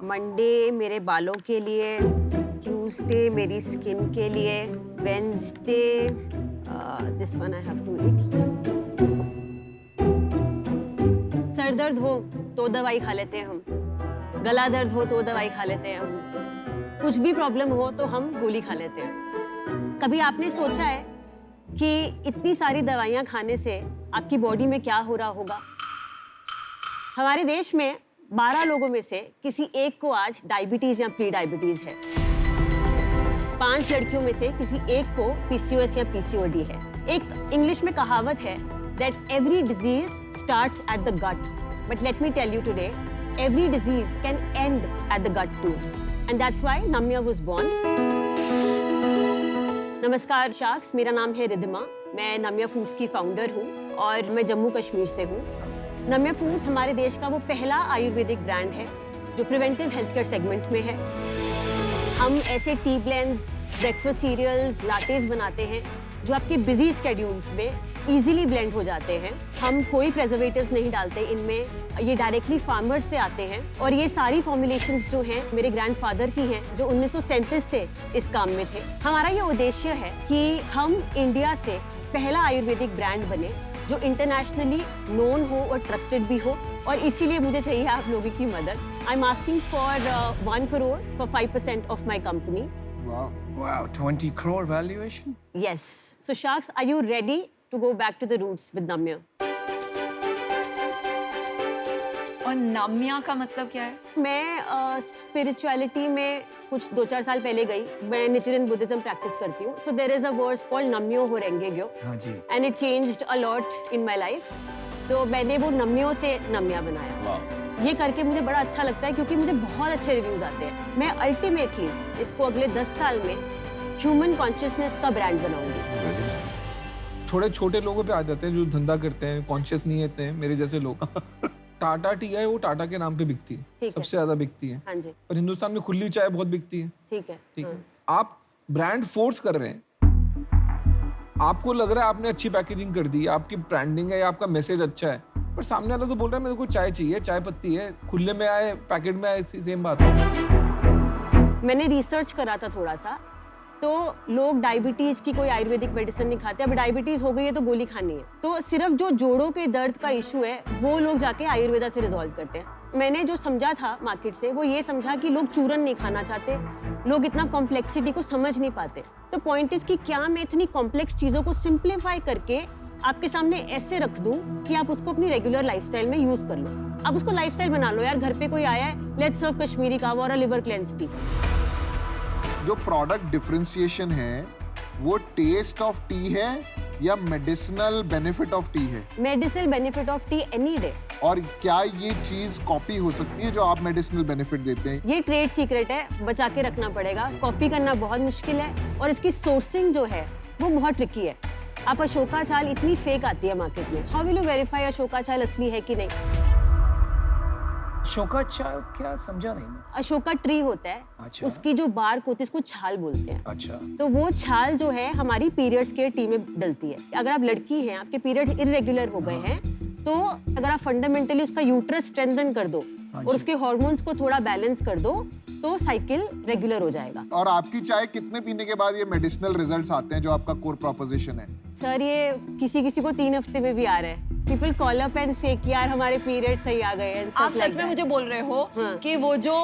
Monday मेरे बालों के लिए, ट्यूसडे मेरी स्किन के लिए, Wednesday this one I have to eat. सर दर्द हो तो दवाई खा लेते हैं हम, गला दर्द हो तो दवाई खा लेते हैं हम, कुछ भी प्रॉब्लम हो तो हम गोली खा लेते हैं। कभी आपने सोचा है कि इतनी सारी दवाइयाँ खाने से आपकी बॉडी में क्या हो रहा होगा? हमारे देश में 12 लोगों में से किसी एक को आज डायबिटीज या प्री डायबिटीज है। 5 लड़कियों में से किसी एक को पीसीओएस या पीसीओडी है। एक इंग्लिश में कहावत है that every disease starts at the gut, but let me tell you today, every disease can end at the gut too, and that's why Namya was born. नमस्कार शार्क्स, मेरा नाम है रिद्धिमा। मैं नम्या फूड्स की फाउंडर हूँ और मैं जम्मू कश्मीर से हूँ। नम्या फूड्स हमारे देश का वो पहला आयुर्वेदिक ब्रांड है जो प्रिवेंटिव हेल्थ केयर सेगमेंट में है। हम ऐसे टी ब्लेंड्स, ब्रेकफास्ट सीरियल्स, लाटेस बनाते हैं जो आपके बिजी स्केड्यूल्स में इजीली ब्लेंड हो जाते हैं। हम कोई प्रिजर्वेटिव्स नहीं डालते इनमें, ये डायरेक्टली फार्मर्स से आते हैं और ये सारी फॉर्मुलेशंस जो हैं मेरे ग्रैंडफादर की हैं जो 1937 से इस काम में थे। हमारा ये उद्देश्य है कि हम इंडिया से पहला आयुर्वेदिक ब्रांड बने जो इंटरनेशनली नोन हो और ट्रस्टेड भी हो, और इसीलिए मुझे चाहिए आप लोगों की मदद। I am asking for 1 crore for 5% of my company. Wow, 20 crore valuation? Yes. So Sharks, are you ready to go back to the roots with Namya? और नाम्या का मतलब क्या है? मैं स्पिरिचुअलिटी में कुछ 2-4 साल पहले गई। मैं निचुरियन बुद्धिज्म प्रैक्टिस करती हूँ। So there is a verse called नम्यो हो रेंगे ग्यो। हाँ जी। And it changed a lot in my life. तो मैंने वो नम्यो से नम्या बनाया। ये करके मुझे बड़ा अच्छा लगता है क्योंकि मुझे बहुत अच्छे रिव्यूज आते हैं। मैं अल्टीमेटली इसको अगले 10 साल में ह्यूमन कॉन्शियसनेस का ब्रांड बनाऊंगी। थोड़े छोटे लोगों पे आ जाते हैं जो धंधा करते हैं, कॉन्शियस नहीं होते हैं, मेरे जैसे लोग। टाटा टी है, वो टाटा के नाम पे बिकती है, सबसे ज्यादा बिकती है। हाँ जी। पर हिंदुस्तान में खुली चाय बहुत बिकती है। ठीक है। ठीक है। आप ब्रांड फोर्स कर रहे हैं, आपको लग रहा है आपने अच्छी पैकेजिंग कर दी, आपकी ब्रांडिंग है या आपका मैसेज अच्छा है, पर सामने वाला तो बोल रहा है मेरे को चाय चाहिए, चाय पत्ती है, खुले में आए पैकेट में आए, सेम बात है। मैंने रिसर्च करा था थोड़ा सा, तो लोग डायबिटीज की कोई आयुर्वेदिक मेडिसिन नहीं खाते। अब डायबिटीज हो गई है तो गोली खानी है, तो सिर्फ जो जोड़ों के दर्द का इशू है वो लोग जाके आयुर्वेदा से रिजॉल्व करते हैं। मैंने जो समझा था मार्केट से वो ये समझा कि लोग चूरन नहीं खाना चाहते, लोग इतना कॉम्प्लेक्सिटी को समझ नहीं पाते। तो पॉइंट इज कि क्या मैं इतनी कॉम्प्लेक्स चीजों को सिंप्लीफाई करके आपके सामने ऐसे रख दूं कि आप उसको अपनी रेगुलर लाइफस्टाइल में यूज कर लो। आप उसको लाइफस्टाइल बना लो। यार घर पे कोई आया है, लेट्स सर्व कश्मीरी कावा और लिवर क्लेंस टी। जो प्रोडक्ट डिफरेंशिएशन है वो टेस्ट ऑफ टी है या मेडिसिनल बेनिफिट ऑफ टी है? Medicinal benefit of T any day. और क्या ये चीज कॉपी हो सकती है जो आप मेडिसिनल बेनिफिट देते हैं? ये ट्रेड सीक्रेट है, बचा के रखना पड़ेगा। कॉपी करना बहुत मुश्किल है और इसकी सोर्सिंग जो है वो बहुत ट्रिकी है। आप अशोका चाल इतनी फेक आती है मार्केट में, how will you verify Ashoka चाल असली है कि नहीं? अशोका चाय क्या, समझा नहीं मैं। अशोका ट्री होता है, अच्छा। उसकी जो बार्क होती है उसको छाल बोलते हैं। अच्छा। तो वो छाल जो है हमारी पीरियड्स के टी में डलती है। अगर आप लड़की हैं, आपके पीरियड्स इररेगुलर हो गए हैं, तो अगर आप फंडामेंटली उसका यूट्रस स्ट्रेंथन कर दो और उसके हार्मोन्स को थोड़ा बैलेंस कर दो तो साइकिल रेगुलर हो जाएगा। और आपकी चाय कितने पीने के बाद ये मेडिसिनल रिजल्ट्स आते हैं जो आपका कोर प्रोपोजिशन है? सर ये किसी को 3 हफ्ते में भी आ रहा है। पीपल कॉल अप एंड से कि यार हमारे पीरियड सही आ गए हैं। आप सच में मुझे बोल रहे हो कि वो जो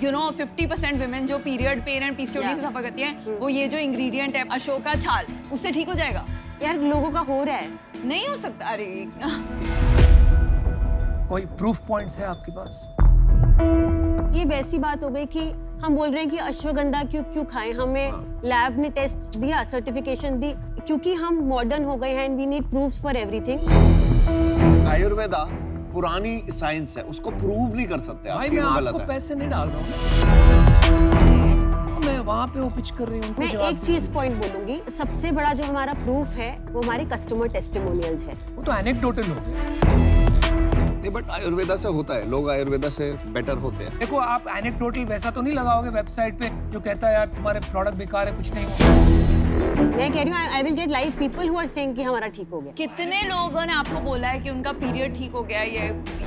50% विमेन जो पीरियड पेन एंड पीसीओडी से सफर करती हैं, वो ये जो इंग्रेडिएंट है अशोका छाल, उससे ठीक हो जाएगा? यार लोगों का हो रहा है। नहीं हो सकता। अरे कोई प्रूफ पॉइंट्स है आपके पास? ये वैसी बात हो गई कि हम बोल रहे हैं कि अश्वगंधा क्यों खाएं, हमें लैब ने टेस्ट दिया, सर्टिफिकेशन दी, क्योंकि हम मॉडर्न हो गए हैं and we need proofs for everything. Ayurveda पुरानी साइंस है, उसको प्रूव नहीं कर सकते आप। भाई ये मैं गलत आपको है। पैसे नहीं डाल रहा हूँ, मैं वहाँ पे वो पिच कर रही हूँ। मैं एक चीज पॉइंट बोलूंगी, सबसे बड़ा जो हमारा प्रूफ है वो हमारे कस्टमर टेस्टिमोनियल्स है। वो तो एनेक्डोटल हो गया। नहीं, बट आयुर्वेदा से होता है, लोग आयुर्वेदा से बेटर होते हैं। देखो आप एनेक्डोटल वैसा तो नहीं लगाओगे वेबसाइट पे जो कहता है यार तुम्हारे प्रोडक्ट बेकार है, कुछ नहीं हो। मैं कह रही हूँ I will get live people who are saying कि हमारा ठीक हो गया। कितने लोगों ने आपको बोला है कि उनका पीरियड ठीक हो गया है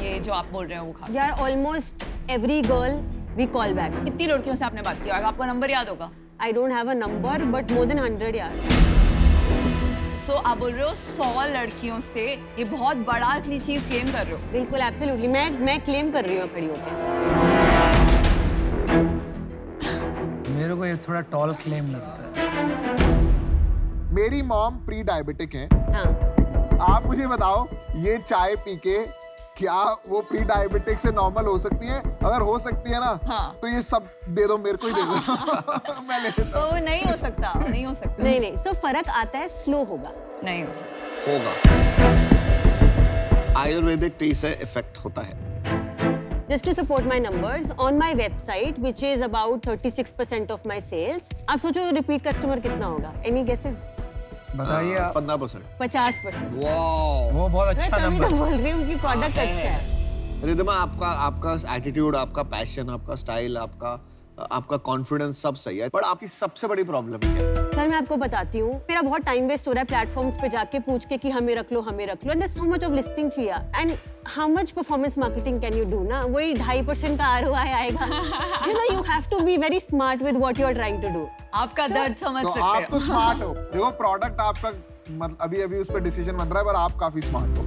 ये जो आप बोल रहे हो वो खा? यार almost every girl we call back. कितनी लड़कियों से आपने बात की? आपको नंबर याद होगा? I don't have a number, but more than 100 यार. सो आप बोल रहे हो 100 लड़कियों से ये बहुत बड़ा चीज क्लेम कर रहे हो? बिल्कुल, एब्सोल्युटली. मैं क्लेम कर रही हूँ खड़ी होकर. मेरे को ये थोड़ा टॉल क्लेम लगता है. मेरी मॉम प्री डायबिटिक है. हाँ. आप मुझे बताओ, ये चाय पी के क्या वो प्री डायबिटिक से नॉर्मल हो सकती है? अगर हो सकती है ना, हाँ. तो ये सब दे दो, मेरे को ही दे दो. मैं ले लेता तो वो नहीं हो सकता, नहीं हो सकता. नहीं. So फर्क आता है, स्लो होगा. नहीं हो सकता. होगा. आयुर्वेदिक टी से इफेक्ट होता है. Just to support my numbers, on my website, which is about 36% of my sales, आप सोचो repeat customer कितना होगा? Any guesses? बताइए आप. 15%. 50%. वाओ. वो बहुत मैं अच्छा तभी नंबर. तो बोल रही हूँ कि प्रोडक्ट अच्छा है. रिद्धिमा, आपका एटीट्यूड, आपका पैशन, आपका स्टाइल, आपका कॉन्फिडेंस सब सही है, पर आपकी सबसे बड़ी प्रॉब्लम क्या है? सर मैं आपको बताती हूँ, मेरा बहुत टाइम वेस्ट हो रहा है प्लेटफॉर्म्स पे जाके पूछ के कि हमें रख लो. And there so much of listing fee and how much performance marketing can you do ना? वही 2.5% का ROI आएगा. You know, you have to be very smart with what you are trying to do. आपका दर्द समझ तो सकते आप हैं. तो स्मार्ट हो. देखो, प्रोडक्ट आपका अभी उस पर डिसीजन बन रहा है, पर आप काफी स्मार्ट हो.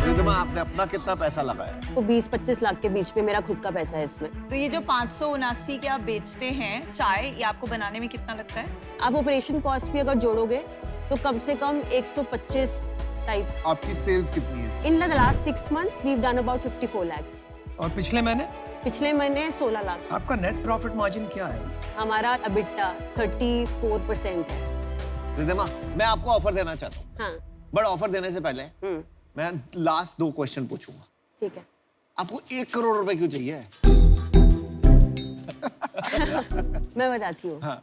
रिद्धिमा, आपने अपना कितना पैसा लगाया? तो 20-25 लाख के बीच में मेरा खुद का पैसा है इसमें. तो ये जो 579 के आप बेचते हैं चाय, ये आपको बनाने में कितना लगता है? आप ऑपरेशन कॉस्ट भी अगर जोड़ोगे तो कम से कम 125 टाइप. आपकी सेल्स कितनी है? In the last 6 months we've done about 54 lakhs. और पिछले महीने पिछले महीने 16 लाख. आपका नेट प्रॉफिट मार्जिन क्या है? हमारा EBITDA 34% है. रिद्धिमा, मैं आपको ऑफर देना चाहता हूँ, हाँ. बट ऑफर देने से पहले मैं लास्ट 2 क्वेश्चन पूछूंगा. ठीक है. आपको 1 करोड़ रुपए क्यों चाहिए? मैं बताती हूँ. हाँ.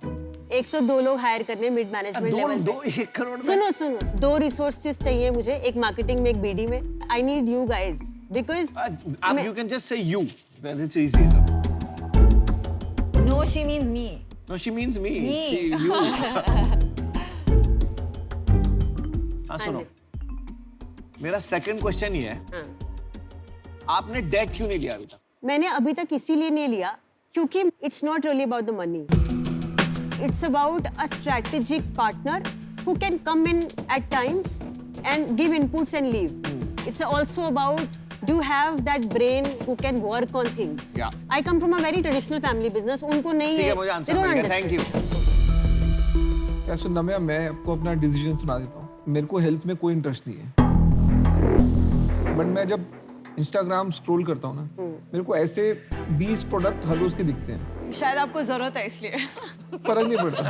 एक तो 2 लोग हायर करने मिड मैनेजमेंट लेवल पे. 1 करोड़ में? सुनो 2 रिसोर्सेज चाहिए मुझे, एक मार्केटिंग में, एक BD में. I need you guys because आप you can just say you, then it's easy. No, she means me. No, she means me. Me. हाँ, सुनो, मेरा सेकंड क्वेश्चन ये है, हाँ. आपने डेट क्यों नहीं लिया अभी तक? मैंने अभी तक इसीलिए नहीं लिया क्योंकि it's not really about the money. It's about a strategic partner who can come in at times and give inputs and leave. It's also about do you have that brain who can work on things. Yeah. I come from a very traditional family business. उनको नहीं ठीक है. है, मुझे They answer don't मिल गया. Thank understand. You. या सुन नम्या, मैं आपको अपना डिसीजन सुना देता हूँ. मेरे को हेल्थ में कोई इंटरेस्ट नहीं है, बट मैं जब इंस्टाग्राम स्क्रॉल करता हूँ ना, मेरे को ऐसे 20 प्रोडक्ट हर रोज के दिखते हैं. शायद आपको जरूरत है इसलिए. फर्क नहीं पड़ता.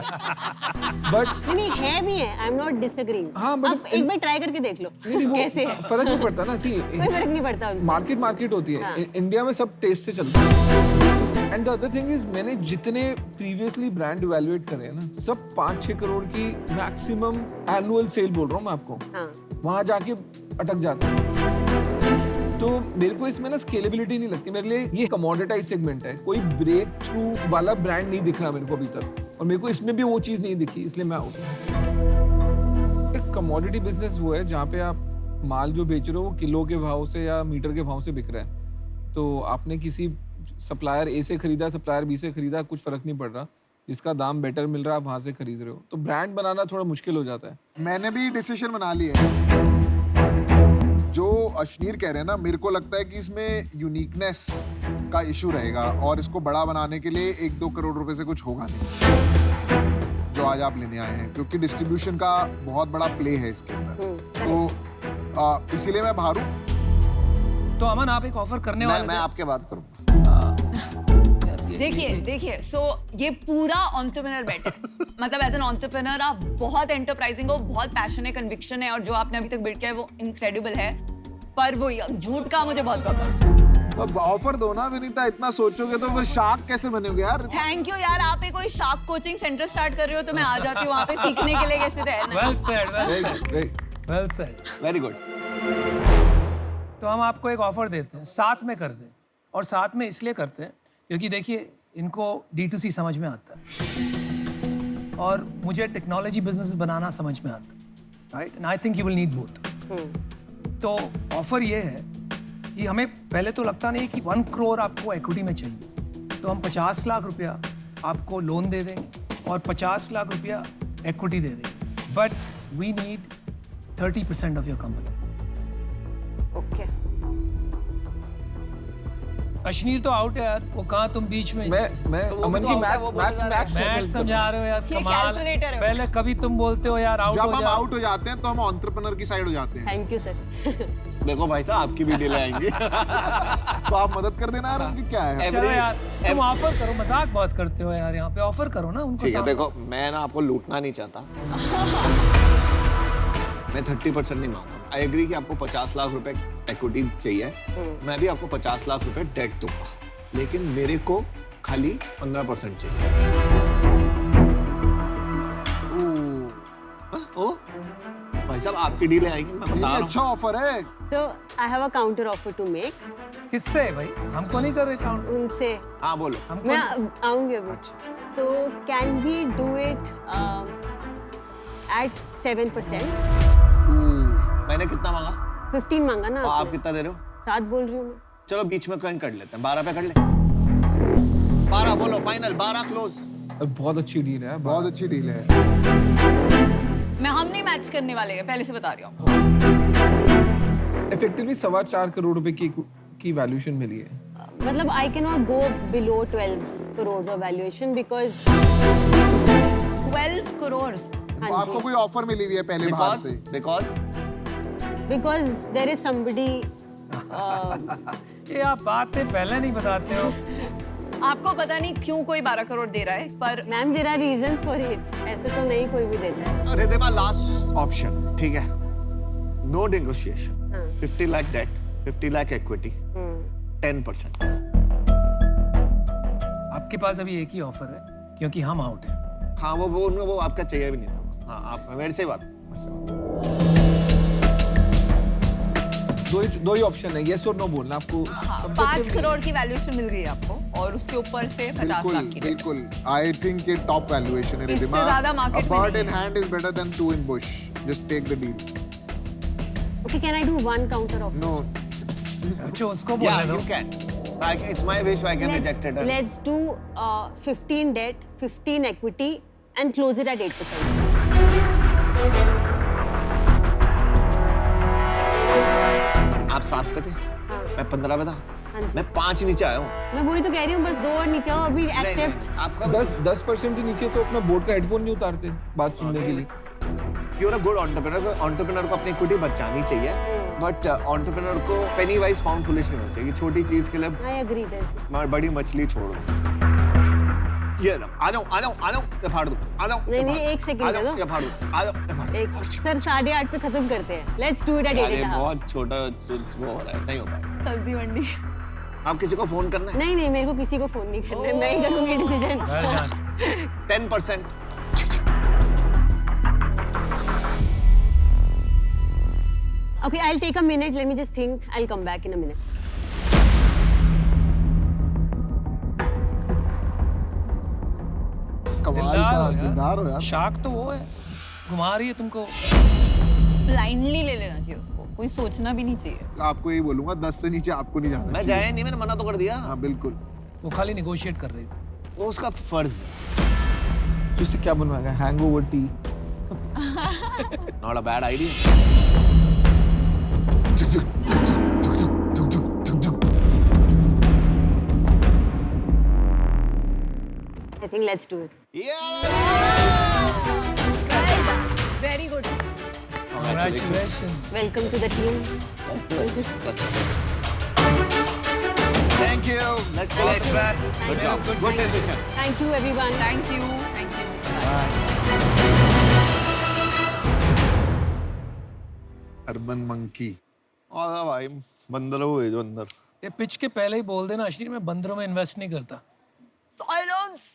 बट नहीं है भी है. I am not disagreeing. हाँ, but आप एक बार ट्राई करके देख लो कैसे है. फर्क नहीं पड़ता ना. सी कोई फर्क नहीं पड़ता उनसे. मार्केट होती है. हाँ. इंडिया में सब टेस्ट से चलता है. And the other thing is, मैंने जितने प्रीवियसली ब्रांड इवैल्यूएट करे हैं ना, सब 5-6 करोड़ की मैक्सिमम एनुअल सेल बोल रहा हूँ मैं आपको. हाँ. वहां जाके अटक जाता है. तो मेरे को इसमें ना स्केलेबिलिटी नहीं लगती. मेरे लिए ये कमोडिटाइज सेगमेंट है. कोई ब्रेक थ्रू वाला ब्रांड नहीं दिख रहा मेरे को अभी तक, और मेरे को इसमें भी वो चीज नहीं दिखी, इसलिए मैं आउट हूं. एक कमोडिटी बिजनेस वो है जहाँ पे आप माल जो बेच रहे हो वो किलो के भाव से या मीटर के भाव से बिक रहा है. तो आपने किसी सप्लायर A से खरीदा, सप्लायर B से खरीदा, कुछ फर्क नहीं पड़ रहा. जिसका दाम बेटर मिल रहा है आप वहां से खरीद रहे हो. तो ब्रांड बनाना थोड़ा मुश्किल हो जाता है. मैंने भी डिसीजन बना लिया है. जो अश्नीर कह रहे हैं ना, मेरे को लगता है कि इसमें यूनिकनेस का इशू रहेगा, और इसको बड़ा बनाने के लिए 1-2 करोड़ रुपए से कुछ होगा नहीं, जो आज आप लेने आए हैं, क्योंक't डिस्ट्रीब्यूशन का बहुत बड़ा प्ले है इसके अंदर. तो इसीलिए मैं बाहर हूँ. तो अमन, आप एक ऑफर करने वाले मैं थे. आपके बात करूँ. देखिए सो ये पूरा एंटरप्रेन्योर बैठ है. मतलब एज एन एंटरप्रेन्योर आप बहुत एंटरप्राइजिंग हो, बहुत पैशन है, कन्विक्शन है, और जो आपने अभी तक बिल्ड किया है वो इनक्रेडिबल है. पर वो झूठ का मुझे बहुत प्रॉब्लम. अब ऑफर दो ना विनीता. इतना सोचोगे तो फिर शार्क कैसे बनेगे यार? थैंक यू यार. आप कोई शार्क कोचिंग सेंटर स्टार्ट कर रहे हो तो मैं आ जाती हूँ वहाँ पे सीखने के लिए कैसे रहना. Well said. Well said. Very good. तो हम आपको एक ऑफर देते हैं, साथ में कर दें. और साथ में इसलिए करते हैं क्योंकि देखिए, इनको D2C समझ में आता है और मुझे टेक्नोलॉजी बिजनेस बनाना समझ में आता है. Right? And I think you will need both. तो ऑफर ये है कि हमें पहले तो लगता नहीं कि 1 करोड़ आपको इक्विटी में चाहिए. तो हम 50 लाख रुपया आपको लोन दे देंगे और 50 लाख रुपया इक्विटी दे देंगे, but we need 30% of your company. Okay Ashneer तो आउट है यार, वो कहाँ तुम बीच में मैं तो वो अमन भी की तो मैथ्स वो बोले मैथ्स जा रहे हैं। मैथ्स मैथ समझा रहे हो यार, ये कमाल। calculator है। पहले कभी तुम बोलते हो यार आउट जब हो हम जाओ। आउट हो जाते हैं तो हम एंटरप्रेन्योर की साइड हो जाते हैं। Thank you sir. देखो भाई साहब आपकी भी डील आएंगी। तो आप मदद कर देना यार, उनकी क्या है। चलो यार तुम ऑफर करो, मजाक बहुत करते हो यार, यहाँ पे ऑफर करो ना उनको ठीक है, सामने। देखो मैं ना आपको लूटना नहीं चाहता। मैं 30% नहीं मांगूंगा। आई एग्री कि आपको 50 लाख रुपए इक्विटी चाहिए, मैं भी आपको 50 लाख रुपए डेट दूंगा, लेकिन मेरे को खाली 15% चाहिए। ओ भाई साहब आपकी डील आएगी, मैं ये बता रहा अच्छा ऑफर है। So I have a counter offer to make. किससे भाई? हमको नहीं कर रहे काउंट, उनसे हूँ। हाँ बोलो। हमको मैं नहीं- आऊंगी अभी। अच्छा। तो can we do it at 7%? मैंने कितना मांगा 15 मांगा ना और आप आपने। कितना दे रहे हो? 7 बोल रही हूँ मैं। चलो बीच में क्रंच कर लेते हैं, 12 पे कर ले। 12 बोलो फाइनल, 12 क्लोज। बहुत अच्छी डील है, बहुत अच्छी डील है। मैं हम नहीं मैच करने वाले हैं, पहले से बता रही हूँ। इफेक्टिवली 4.25 करोड़ रुपए की वैल्यूएशन मिली है। मतलब I can not go below 12 crore of valuation because 12 crore. तो आपको कोई ऑफर मिली हुई है पहले बाहर से? Because there is somebody. ये आप बातें पहले नहीं बताते हो। आपको पता नहीं क्यों कोई 12 करोड़ दे रहा है, पर ma'am there are reasons for it. ऐसे तो नहीं कोई भी देता है। रिधिमा लास्ट ऑप्शन, ठीक है? No negotiation. 50 lakh debt, 50 lakh equity, 10%। आपके पास अभी एक ही ऑफर है क्योंकि हम आउट हैं। हाँ वो आपका चाहिए भी नहीं था। हाँ आप मेरे से बात। दो ही ऑप्शन है, यस और नो बोलना आपको। 5 करोड़ की वैल्यूएशन मिल गई आपको और उसके ऊपर से 50 बिल्कुल लाख की debt। बिल्कुल। आई थिंक ये टॉप वैल्यूएशन है इससे रिधिमा। ज्यादा market A में bird नहीं in hand is better than 2 in bush. Just take the deal. Okay, can I do one counter offer? No. अच्छा उसको Yeah, बोलने दो। you can. It's my wish. I can reject it. Let's do 15 debt, 15 equity, and close it at 8%. आप 7 पे थे, हाँ, मैं 15 पे था, हाँ जी। मैं 5 नीचे आया हूँ। मैं वही तो कह रही हूँ, बस 2 और नीचे आओ अभी एक्सेप्ट। आपका 10% से नीचे तो अपना बोर्ड का हेडफोन नहीं उतारते बात सुनने के लिए। You are a good entrepreneur. Entrepreneur को अपनी इक्विटी बचानी चाहिए, बट एंटरप्रेन्योर को पेनी वाइज पाउंड फुलिश नहीं होना चाहिए। छोटी चीज के लिए आई एग्री दिस। बड़ी मछली छोड़ दो। ये लो, आ जाओ ये फाड़ दो, आ जाओ। नहीं, नहीं, एक second दे दो। ये फाड़ दो, आ जाओ ये फाड़ दो। एक सर 8:30 पे खत्म करते हैं। लेट्स डू इट एट अरे 8:30। बहुत छोटा वो हो रहा है, नहीं हो पाएगा। सब्जी मंडी। आप किसी को फोन करना है? नहीं नहीं, मेरे को किसी को फोन नहीं करना है, मैं ही करूंगी decision. Well done. 10%। Okay, I'll take a minute. Let me just think. I'll come back in a minute. कमाल का दिलदार हो यार। शार्क तो वो है, घुमा रही है तुमको। ब्लाइंडली ले लेना चाहिए उसको, कोई सोचना भी नहीं चाहिए। आपको यही बोलूंगा, 10 से नीचे आपको नहीं जाना मैं चाहिए। जाया नहीं, मैंने मना तो कर दिया। हाँ बिल्कुल। वो खाली निगोशिएट कर रही थी। वो उसका फर्ज है। तो इससे क्या बनवाएगा? Hangover tea. Not a bad idea. I think let's do it. Very good. Congratulations. Welcome to the team. Let's do it. Let's do it. Thank you. Let's go. All the best. Good job. Good decision. Thank you, everyone. Thank you, thank you. Urban monkey. और भाई बंदरों को भेजो अंदर। ये pitch के पहले ही बोल देना अश्विनी, मैं बंदरों में इन्वेस्ट नहीं करता। साइलेंस।